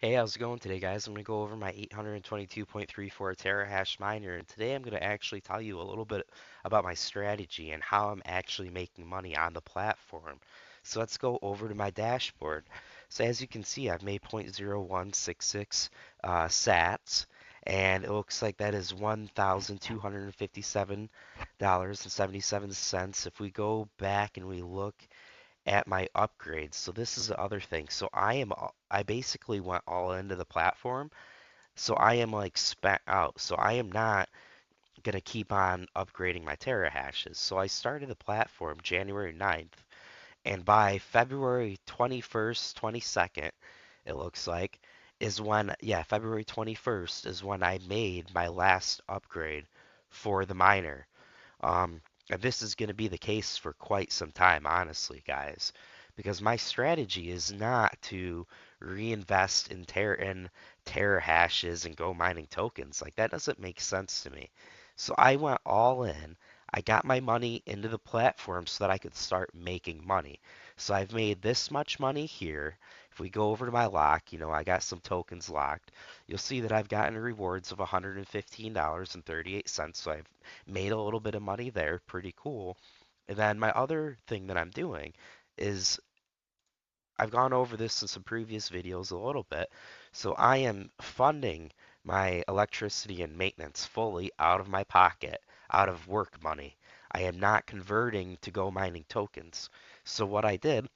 Hey, how's it going today, guys? I'm going to go over my 822.34 terahash miner, and today I'm going to actually tell you a little bit about my strategy and how I'm actually making money on the platform. So let's go over to my dashboard. So as you can see, I've made 0.0166 sats, and it looks like that is $1,257.77. If we go back and we look at my upgrades. So this is the other thing. So I basically went all into the platform. So I am like spent out. So I am not gonna keep on upgrading my terahashes. So I started the platform January 9th, and by February 21st, 22nd, it looks like, is when, yeah, February 21st is when I made my last upgrade for the miner. And this is going to be the case for quite some time, honestly, guys, because my strategy is not to reinvest in Terra hashes and go mining tokens. Like that doesn't make sense to me. So I went all in. I got my money into the platform so that I could start making money. So I've made this much money here. If we go over to my lock, I got some tokens locked. You'll see that I've gotten rewards of $115.38. So I've made a little bit of money there, pretty cool. And then my other thing that I'm doing is I've gone over this in some previous videos a little bit. So I am funding my electricity and maintenance fully out of my pocket, out of work money. I am not converting to go mining tokens. So what I did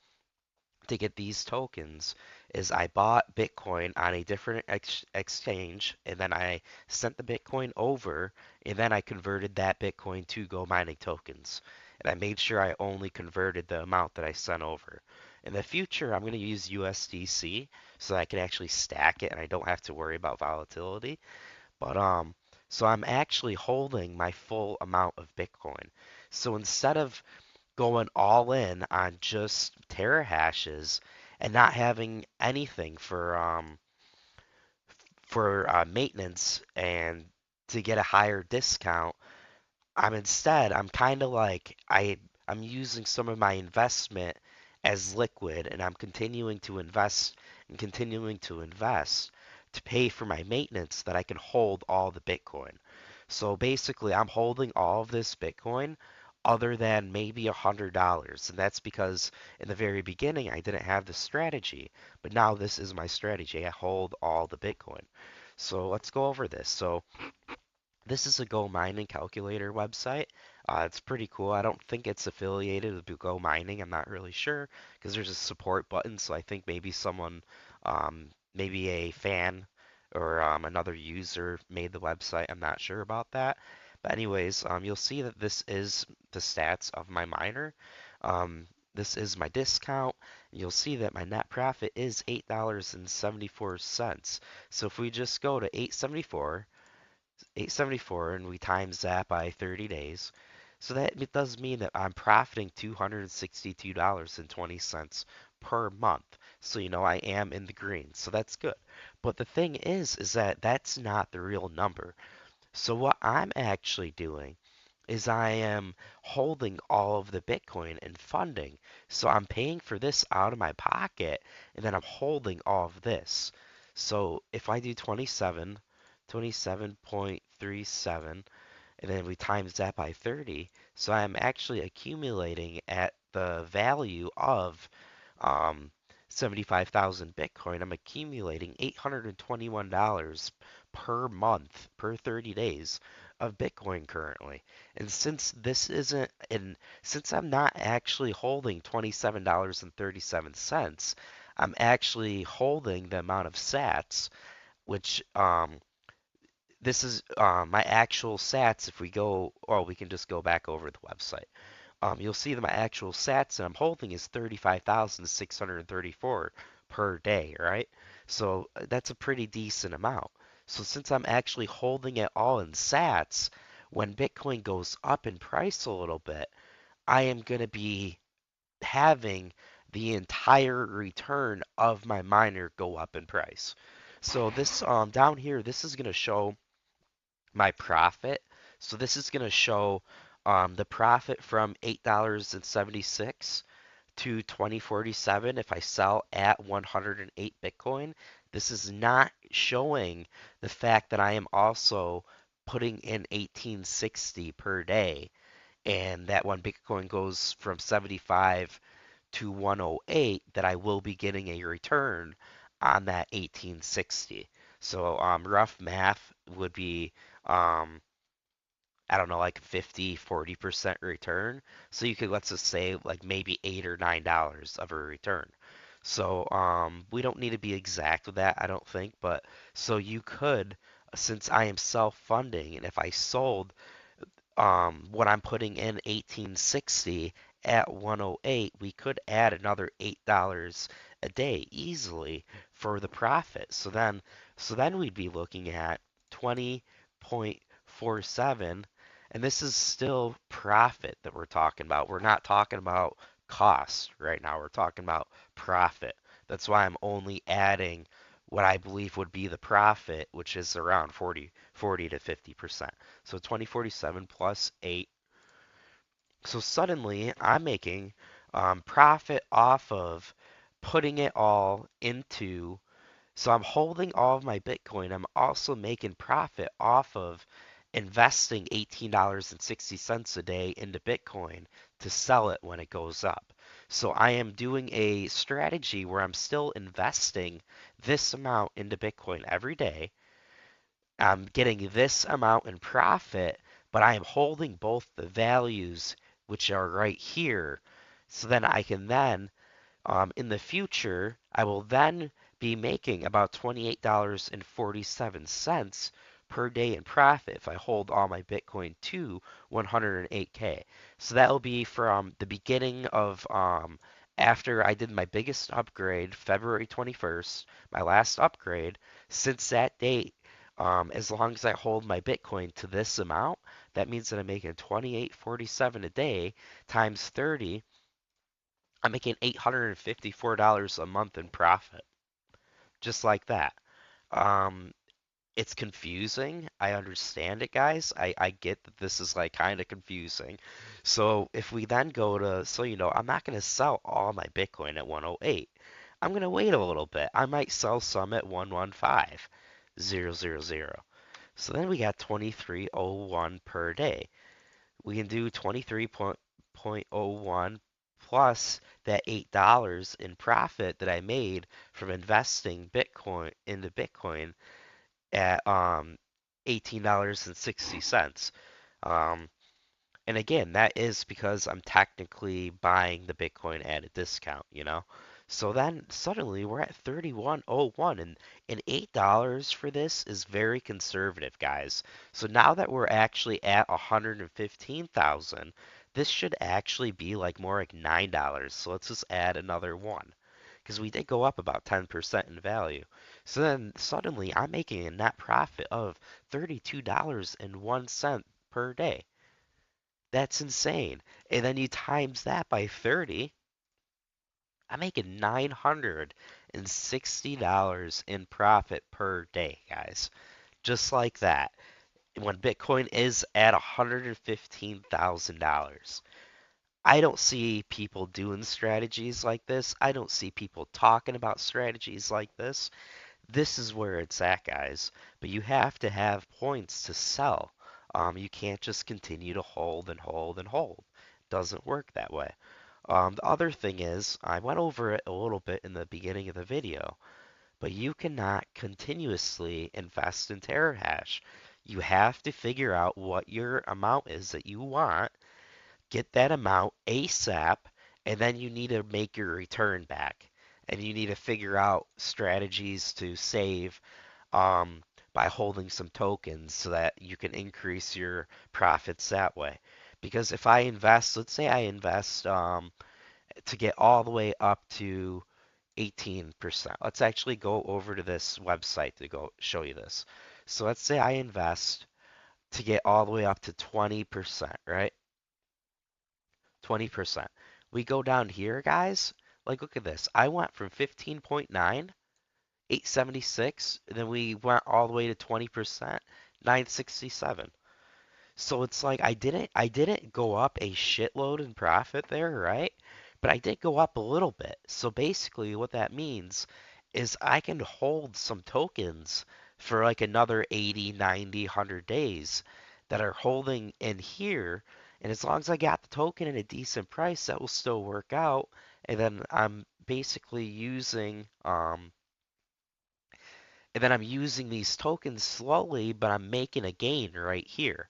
to get these tokens is I bought Bitcoin on a different exchange, and then I sent the Bitcoin over, and then I converted that Bitcoin to Go mining tokens. And I made sure I only converted the amount that I sent over. In the future, I'm going to use USDC so that I can actually stack it and I don't have to worry about volatility. But so I'm actually holding my full amount of Bitcoin. So instead of going all in on just terahashes and not having anything for maintenance and to get a higher discount, I'm kind of like I'm using some of my investment as liquid, and I'm continuing to invest to pay for my maintenance so that I can hold all the Bitcoin. So basically, I'm holding all of this Bitcoin other than maybe $100. And that's because in the very beginning, I didn't have this strategy. But now this is my strategy. I hold all the Bitcoin. So let's go over this. So this is a Go Mining calculator website. It's pretty cool. I don't think it's affiliated with Go Mining. I'm not really sure because there's a support button. So I think maybe someone, maybe a fan or another user made the website. I'm not sure about that. But anyways, you'll see that this is the stats of my miner. This is my discount. You'll see that my net profit is $8.74. So if we just go to 874 and we times that by 30 days. So that it does mean that I'm profiting $262.20 per month. So I am in the green. So that's good. But the thing is that that's not the real number. So what I'm actually doing is I am holding all of the Bitcoin and funding. So I'm paying for this out of my pocket and then I'm holding all of this. So if I do 27.37, and then we times that by 30, so I'm actually accumulating at the value of um, 75,000 Bitcoin. I'm accumulating $821 per month, per 30 days of Bitcoin currently. And since I'm not actually holding $27.37, I'm actually holding the amount of sats, which this is my actual sats. If we go, or we can just go back over the website. You'll see that my actual sats that I'm holding is 35,634 per day, right? So that's a pretty decent amount. So since I'm actually holding it all in sats, when Bitcoin goes up in price a little bit, I am going to be having the entire return of my miner go up in price. So this down here, this is going to show my profit. So this is going to show the profit from $8.76 to 2047 if I sell at 108 Bitcoin, this is not showing the fact that I am also putting in 1860 per day, and that when Bitcoin goes from 75 to 108, that I will be getting a return on that 1860. So rough math would be um, I don't know, like 50, 40% return. So you could, let's just say, like maybe $8 or $9 of a return. So we don't need to be exact with that, I don't think. But so you could, since I am self-funding, and if I sold what I'm putting in 1860 at 108, we could add another $8 a day easily for the profit. So then we'd be looking at 20.47, and this is still profit that we're talking about. We're not talking about cost right now. We're talking about profit. That's why I'm only adding what I believe would be the profit, which is around 40 to 50%. So 2047 plus 8. So suddenly I'm making profit off of putting it all into. So I'm holding all of my Bitcoin. I'm also making profit off of investing $18.60 a day into Bitcoin to sell it when it goes up. So I am doing a strategy where I'm still investing this amount into Bitcoin every day. I'm getting this amount in profit, but I am holding both the values, which are right here, so then I can then in the future, I will then be making about $28.47 per day in profit if I hold all my Bitcoin to 108K. So that will be from the beginning of after I did my biggest upgrade, February 21st, my last upgrade. Since that date, as long as I hold my Bitcoin to this amount, that means that I'm making 28.47 a day times 30. I'm making $854 a month in profit, just like that. Um, it's confusing. I understand it, guys. I get that this is like kind of confusing. So if we then go to, so I'm not going to sell all my Bitcoin at 108. I'm going to wait a little bit. I might sell some at 115,000. So then we got 2301 per day. We can do 23.01 plus that $8 in profit that I made from investing Bitcoin into Bitcoin at $18.60. Um, and again, that is because I'm technically buying the Bitcoin at a discount. So then suddenly we're at 3101, and $8 for this is very conservative, guys. So now that we're actually at 115,000, this should actually be like more like $9. So let's just add another one because we did go up about 10% in value. So then suddenly I'm making a net profit of $32.01 per day. That's insane. And then you times that by 30, I'm making $960 in profit per day, guys. Just like that. When Bitcoin is at $115,000. I don't see people doing strategies like this. I don't see people talking about strategies like this. This is where it's at, guys. But you have to have points to sell. You can't just continue to hold and hold and hold. Doesn't work that way. The other thing is, I went over it a little bit in the beginning of the video, but you cannot continuously invest in Terahash. You have to figure out what your amount is that you want, get that amount ASAP, and then you need to make your return back. And you need to figure out strategies to save by holding some tokens so that you can increase your profits that way. Because if I invest, let's say I invest to get all the way up to 18%. Let's actually go over to this website to go show you this. So let's say I invest to get all the way up to 20%, right? 20%. We go down here, guys. Like, look at this. I went from 15.9, 876, and then we went all the way to 20%, 967. So it's like I didn't go up a shitload in profit there, right? but I did go up a little bit. So basically, what that means is I can hold some tokens for like another 80, 90, 100 days that are holding in here. And as long as I got the token at a decent price, that will still work out. And then I'm basically using these tokens slowly, but I'm making a gain right here.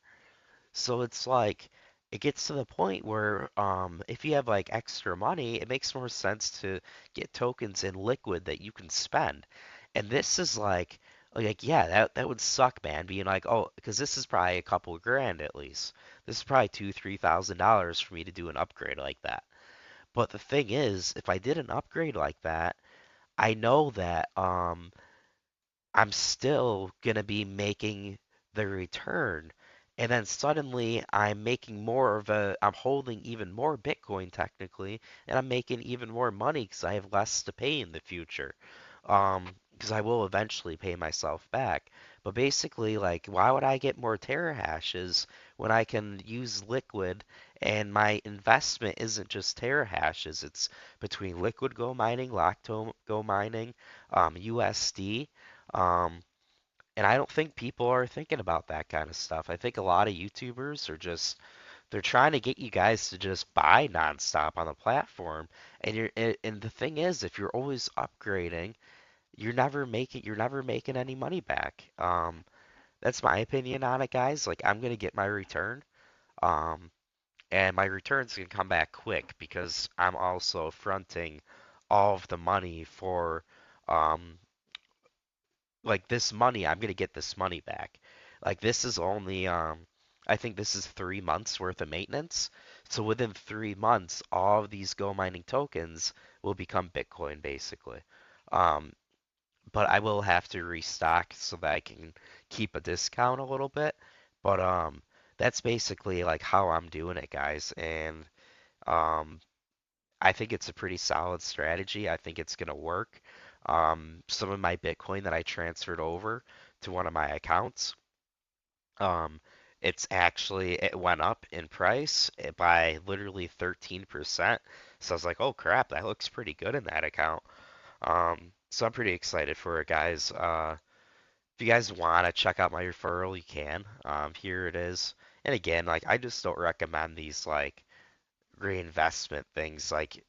So it's like it gets to the point where if you have like extra money, it makes more sense to get tokens in liquid that you can spend. And this is like yeah, that would suck, man. Being like, oh, because this is probably a couple of grand at least. This is probably $2,000, $3,000 for me to do an upgrade like that. But the thing is, if I did an upgrade like that, I know that I'm still gonna be making the return. And then suddenly I'm holding even more Bitcoin technically, and I'm making even more money because I have less to pay in the future. Because I will eventually pay myself back. But basically, like, why would I get more terahashes when I can use Liquid and my investment isn't just terahashes, it's between Liquid Go Mining, Lacto Go Mining, USD. Um, and I don't think people are thinking about that kind of stuff. I think a lot of YouTubers are just they're trying to get you guys to just buy nonstop on the platform. And the thing is, if you're always upgrading, you're never making any money back. That's my opinion on it, guys. Like I'm gonna get my return. Um, and my return's gonna come back quick because I'm also fronting all of the money for um like this money, I'm gonna get this money back. Like this is only I think this is 3 months worth of maintenance. So within 3 months, all of these Go mining tokens will become Bitcoin basically. Um, but I will have to restock so that I can keep a discount a little bit. But that's basically like how I'm doing it, guys. And um I think it's a pretty solid strategy. I think it's going to work. Some of my Bitcoin that I transferred over to one of my accounts, um, it went up in price by literally 13%. So I was like, oh crap, that looks pretty good in that account. So I'm pretty excited for it, guys. If you guys want to check out my referral, you can. Here it is. And again, like I just don't recommend these like reinvestment things. Like